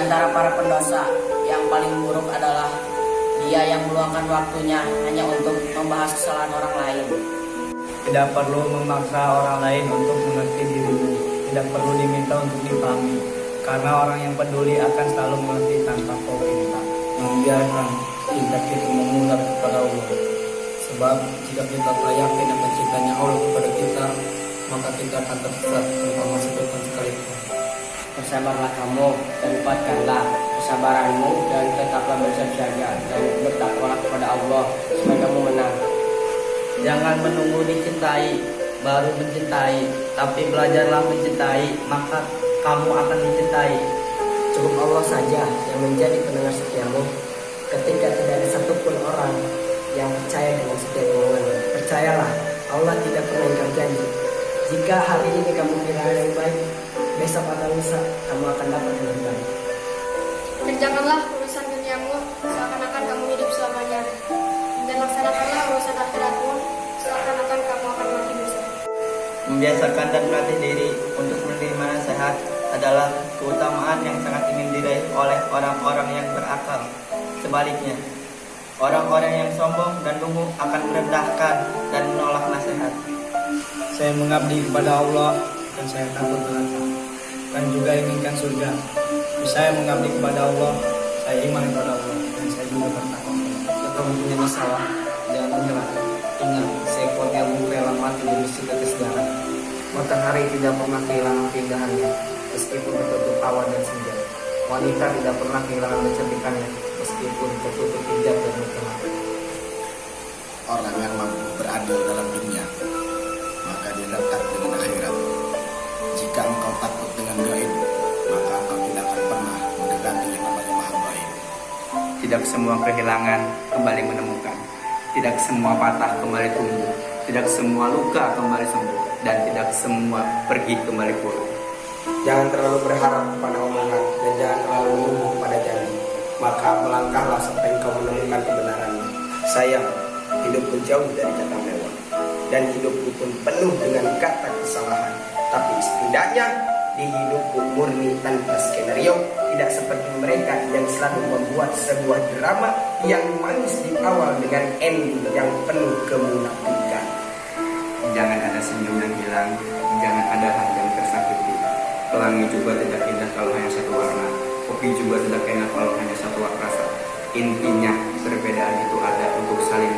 antara para pendosa, yang paling buruk adalah dia yang meluangkan waktunya hanya untuk membahas kesalahan orang lain. Tidak perlu memaksa orang lain untuk mengerti dirimu. Tidak perlu diminta untuk dipahami, karena orang yang peduli akan selalu mengerti tanpa kau minta. Membiarkan cinta kita mengular kepada Allah. Sebab jika kita tak yakin akan cintanya Allah kepada kita, maka kita akan tersesat tanpa masa depan sekalipun. Bersabarlah kamu dan kuatkanlah kesabaranmu dan tetaplah bersabar dan bertakwalah kepada Allah supaya kamu menang. Jangan menunggu dicintai baru mencintai, tapi belajarlah mencintai, maka kamu akan dicintai. Cukup Allah saja yang menjadi pendengar setiamu, ketika tidak ada satupun orang yang percaya dengan setiap omonganmu. Percayalah, Allah tidak pernah ingkar janji. Jika hari ini kamu kehilangan yang baik, besok atau lusa kamu akan dapat yang baik. Kerjakanlah urusan duniamu seakan-akan kamu hidup selamanya, dan laksanakanlah urusan akhiratmu seakan-akan kamu akan mati besok. Membiasakan dan melatih diri untuk menerima nasihat adalah keutamaan yang sangat ingin diraih oleh orang-orang yang berakal. Sebaliknya, orang-orang yang sombong dan dungu akan merendahkan dan menolak nasihat. Saya mengabdi kepada Allah dan saya takut neraka, dan juga inginkan surga. Saya mengabdi kepada Allah, saya iman kepada Allah, dan saya juga bertakwa. Jika mempunyai masalah, jangan menyerah. Ingat, seekor nyamuk rela mati demi setetes darah. Matahari tidak pernah kehilangan keindahannya, meskipun tertutup awan dan senja. Wanita tidak pernah kehilangan kecantikannya, meskipun tertutup hijab dan mukena. Orang yang mampu beradil dalam dunia, maka dia dekat dengan akhirat. Jika engkau takut dengan gaib, maka engkau tidak akan pernah mendekati yang namanya Maha Gaib. Tidak semua kehilangan kembali menemukan. Tidak semua patah kembali tumbuh. Tidak semua luka kembali sembuh. Dan tidak semua pergi kembali pulang. Jangan terlalu berharap kepada omongan dan jangan terlalu menunggu kepada janji. Maka melangkahlah sampai engkau menemukan kebenarannya. Sayang, hidupku jauh dari kata mewah, dan hidupku pun penuh dengan kata kesalahan. Tapi setidaknya di hidupku murni tanpa skenario, tidak seperti mereka yang selalu membuat sebuah drama yang manis di awal dengan ending yang penuh kemunafikan. Jangan ada senyum yang hilang. Jangan ada hati yang tersakiti. Pelangi juga tidak indah kalau hanya satu warna. Kopi juga tidak enak kalau hanya satu rasa. Intinya perbedaan itu ada untuk saling